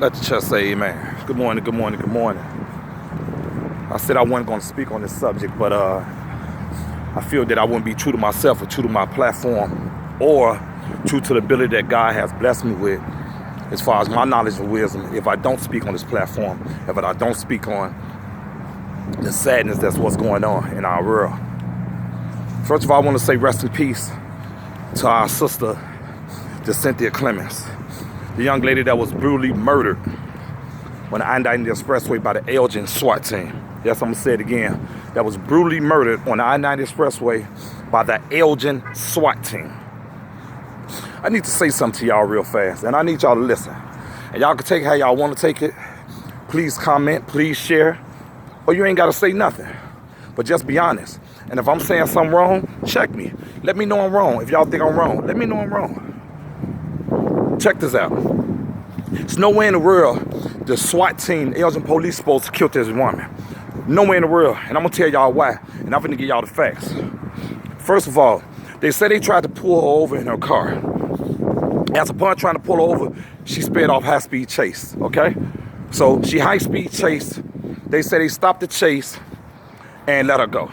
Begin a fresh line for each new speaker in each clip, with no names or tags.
Let the church say amen. Good morning, good morning, good morning. I said I wasn't going to speak on this subject, but I feel that I wouldn't be true to myself or true to my platform or true to the ability that God has blessed me with as far as my knowledge and wisdom if I don't speak on this platform, if I don't speak on the sadness that's what's going on in our world. First of all, I want to say rest in peace to our sister, Decynthia Clements, the young lady that was brutally murdered on the I-90 Expressway by the Elgin SWAT team. Yes, I'm going to say it again. That was brutally murdered on the I-90 Expressway by the Elgin SWAT team. I need to say something to y'all real fast, and I need y'all to listen. And y'all can take it how y'all want to take it. Please comment, please share, or you ain't got to say nothing. But just be honest. And if I'm saying something wrong, check me. Let me know I'm wrong. If y'all think I'm wrong, let me know I'm wrong. Check this out. There's nowhere in the world the SWAT team, Elgin police, supposed to kill this woman. Nowhere in the world. And I'm going to tell y'all why. And I'm going to give y'all the facts. First of all, they said they tried to pull her over in her car. As upon trying to pull her over, she sped off high-speed chase, okay? So she high-speed chase. They said they stopped the chase and let her go.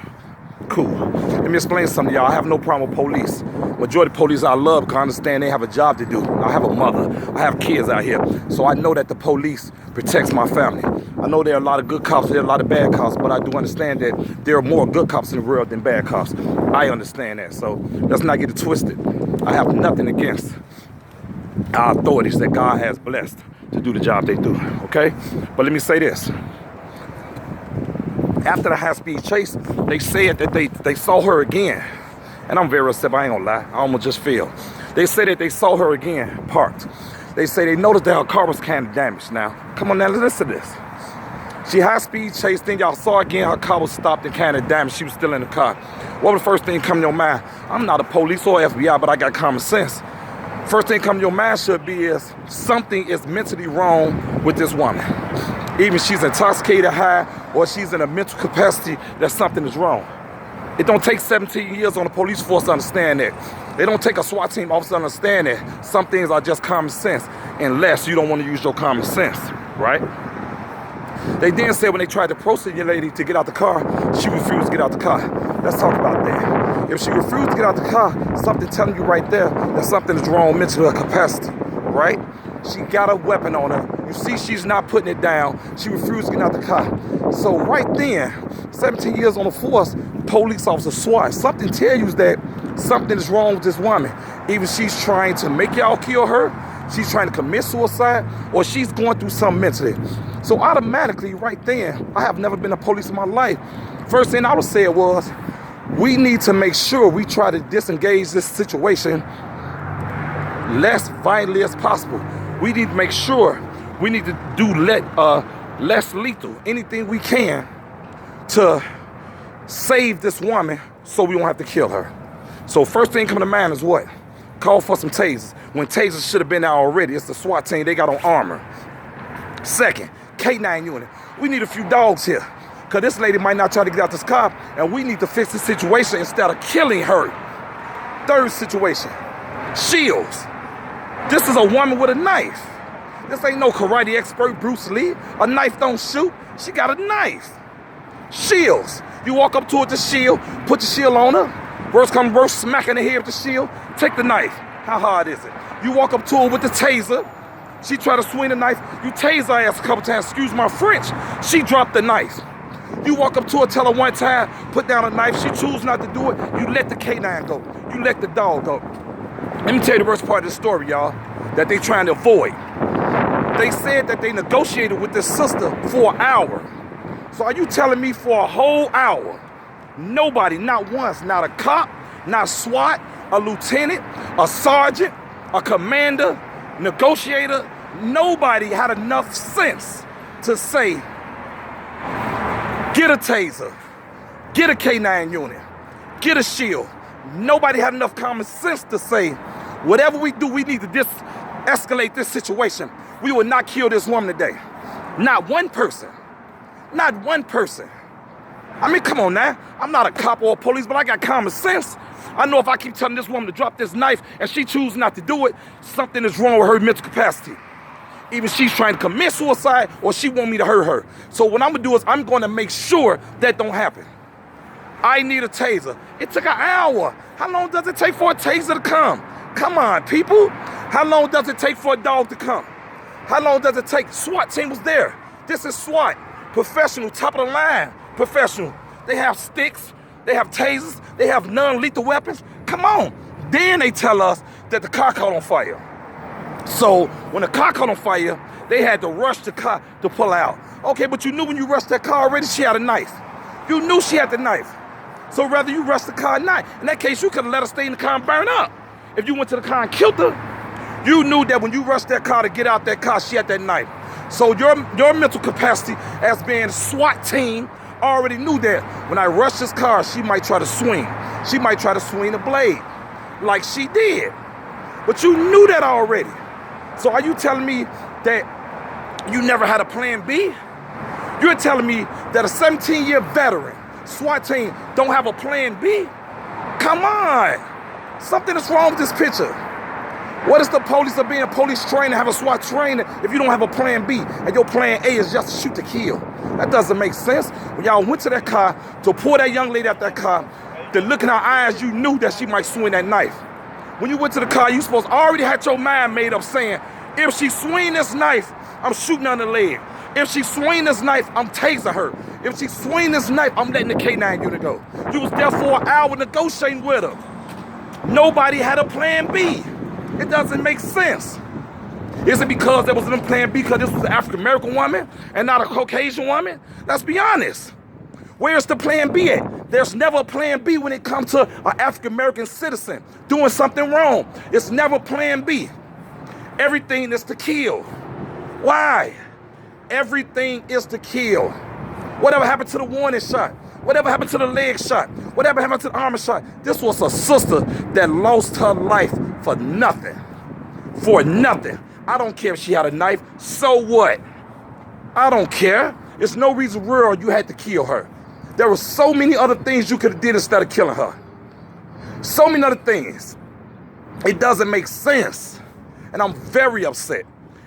Cool. Let me explain something to y'all. I have no problem with police. Majority of police I love because I understand they have a job to do. I have a mother. I have kids out here. So I know that the police protects my family. I know there are a lot of good cops, there are a lot of bad cops, but I do understand that there are more good cops in the world than bad cops. I understand that. So let's not get it twisted. I have nothing against our authorities that God has blessed to do the job they do, okay? But let me say this. After the high-speed chase, they said that they saw her again. And I'm very upset, I ain't gonna lie. I almost just feel. They said that they saw her again, parked. They say they noticed that her car was kind of damaged now. Come on now, listen to this. She high-speed chased, then y'all saw again her car was stopped and kind of damaged. She was still in the car. What was the first thing come to your mind? I'm not a police or FBI, but I got common sense. First thing come to your mind should be is something is mentally wrong with this woman. Even she's intoxicated high or she's in a mental capacity that something is wrong. It don't take 17 years on the police force to understand that. They don't take a SWAT team officer to understand that. Some things are just common sense unless you don't want to use your common sense, right? They then said when they tried to proceed your lady to get out the car, she refused to get out the car. Let's talk about that. If she refused to get out the car, something telling you right there that something is wrong mentally her capacity, right? She got a weapon on her. You see she's not putting it down. She refused to get out the car. So right then, 17 years on the force, police officer SWAT, something tells you that something is wrong with this woman. Either she's trying to make y'all kill her, she's trying to commit suicide, or she's going through something mentally. So automatically, right then, I have never been a police in my life. First thing I would say was, we need to make sure we try to disengage this situation less violently as possible. We need to make sure we need to do less lethal, anything we can to save this woman so we don't have to kill her. So first thing coming to mind is what? Call for some tasers. When tasers should have been out already. It's the SWAT team, they got on armor. Second, K9 unit. We need a few dogs here. Because this lady might not try to get out this car, and we need to fix the situation instead of killing her. Third situation, shields. This is a woman with a knife. This ain't no karate expert Bruce Lee. A knife don't shoot. She got a knife. Shields. You walk up to her with the shield, put the shield on her. Worst come worst, smack in the head with the shield. Take the knife. How hard is it? You walk up to her with the taser. She try to swing the knife. You tase her ass a couple times. Excuse my French. She dropped the knife. You walk up to her, tell her one time, put down a knife. She choose not to do it. You let the K9 go. You let the dog go. Let me tell you the worst part of the story, y'all, that they trying to avoid. They said that they negotiated with this sister for an hour. So are you telling me for a whole hour, nobody, not once, not a cop, not SWAT, a lieutenant, a sergeant, a commander, negotiator, nobody had enough sense to say, get a taser, get a K9 unit, get a shield. Nobody had enough common sense to say, whatever we do, we need to escalate this situation. We will not kill this woman today. Not one person. Not one person. I mean, come on now. I'm not a cop or a police, but I got common sense. I know if I keep telling this woman to drop this knife and she chooses not to do it, something is wrong with her mental capacity. Either she's trying to commit suicide or she want me to hurt her. So what I'm gonna do is I'm gonna make sure that don't happen. I need a taser. It took an hour. How long does it take for a taser to come? Come on, people. How long does it take for a dog to come? How long does it take? SWAT team was there. This is SWAT. Professional, top of the line. Professional. They have sticks. They have tasers. They have non-lethal weapons. Come on. Then they tell us that the car caught on fire. So when the car caught on fire, they had to rush the car to pull out. Okay, but you knew when you rushed that car already, she had a knife. You knew she had the knife. So rather you rush the car at night. In that case, you could have let her stay in the car and burn up. If you went to the car and killed her, you knew that when you rushed that car to get out that car, she had that knife. So your mental capacity as being a SWAT team already knew that when I rushed this car, she might try to swing. She might try to swing a blade like she did. But you knew that already. So are you telling me that you never had a plan B? You're telling me that a 17-year veteran SWAT team don't have a plan B? Come on. Something is wrong with this picture. What is the police of being a police trainer, have a SWAT trainer if you don't have a plan B and your plan A is just to shoot to kill? That doesn't make sense. When y'all went to that car to pull that young lady out that car, the look in her eyes, you knew that she might swing that knife. When you went to the car, you supposed to already had your mind made up saying, if she swing this knife, I'm shooting on the leg. If she swing this knife, I'm tasing her. If she swing this knife, I'm letting the K9 unit go. You was there for an hour negotiating with her. Nobody had a plan B. It doesn't make sense. Is it because there was no plan B because this was an African-American woman and not a Caucasian woman? Let's be honest. Where's the plan B at? There's never a plan B when it comes to an African-American citizen doing something wrong. It's never plan B. Everything is to kill. Why? Everything is to kill. Whatever happened to the warning shot? Whatever happened to the leg shot? Whatever happened to the armor shot? This was a sister that lost her life for nothing. For nothing. I don't care if she had a knife. So what? I don't care. There's no reason world you had to kill her. There were so many other things you could have did instead of killing her. So many other things. It doesn't make sense. And I'm very upset.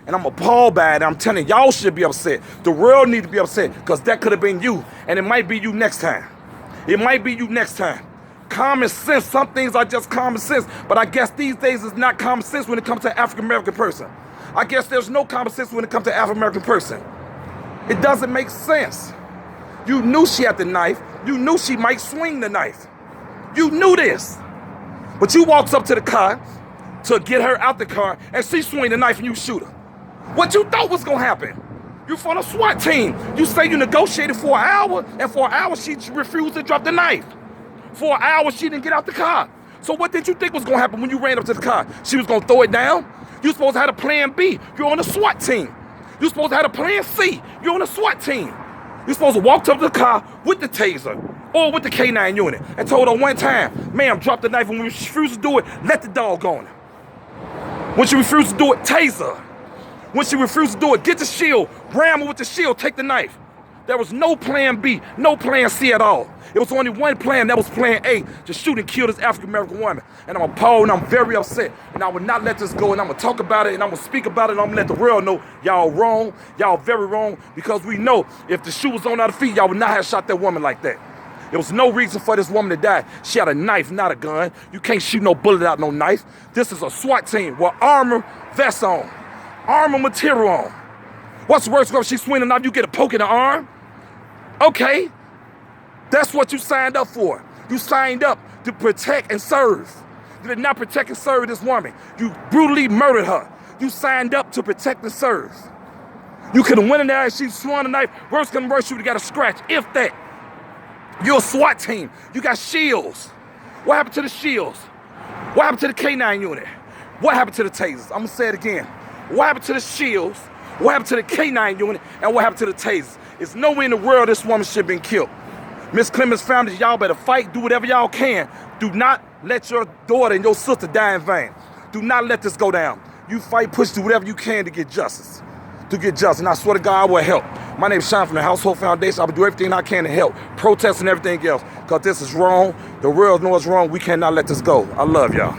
And I'm appalled by it. I'm telling y'all should be upset. The world need to be upset because that could have been you. And it might be you next time. It might be you next time. Common sense. Some things are just common sense. But I guess these days it's not common sense when it comes to an African-American person. I guess there's no common sense when it comes to an African-American person. It doesn't make sense. You knew she had the knife. You knew she might swing the knife. You knew this. But you walks up to the car to get her out the car and she swing the knife and you shoot her. What you thought was gonna happen? You from a SWAT team. You say you negotiated for an hour, and for an hour she refused to drop the knife. For an hour she didn't get out the car. So what did you think was gonna happen when you ran up to the car? She was gonna throw it down? You supposed to have a plan B. You're on a SWAT team. You supposed to have a plan C. You're on a SWAT team. You're supposed to walk up to the car with the taser or with the K9 unit and told her one time, ma'am, drop the knife, and when she refused to do it, let the dog go on her. When she refused to do it, taser. When she refused to do it, get the shield, ram her with the shield, take the knife. There was no plan B, no plan C at all. It was only one plan, that was plan A, to shoot and kill this African-American woman. And I'm appalled and I'm very upset. And I will not let this go, and I'm gonna talk about it and I'm gonna speak about it, and I'm gonna let the world know y'all wrong, y'all very wrong, because we know if the shoe was on our feet, y'all would not have shot that woman like that. There was no reason for this woman to die. She had a knife, not a gun. You can't shoot no bullet out no knife. This is a SWAT team with armor vests on. Armor material on. What's worse, if she swing a knife, you get a poke in the arm? Okay, that's what you signed up for. You signed up to protect and serve. You did not protect and serve this woman. You brutally murdered her. You signed up to protect and serve. You could have went in there and she swung a knife. Worse comes worse, you would have got a scratch, if that. You're a SWAT team. You got shields. What happened to the shields? What happened to the K9 unit? What happened to the tasers? I'm gonna say it again. What happened to the shields? What happened to the K9 unit? And what happened to the tasers? There's no way in the world this woman should have been killed. Miss Clements founders, y'all better fight, do whatever y'all can. Do not let your daughter and your sister die in vain. Do not let this go down. You fight, push, do whatever you can to get justice. To get justice, and I swear to God I will help. My name is Sean from the Household Foundation. I will do everything I can to help, protest and everything else, because this is wrong. The world knows it's wrong. We cannot let this go. I love y'all.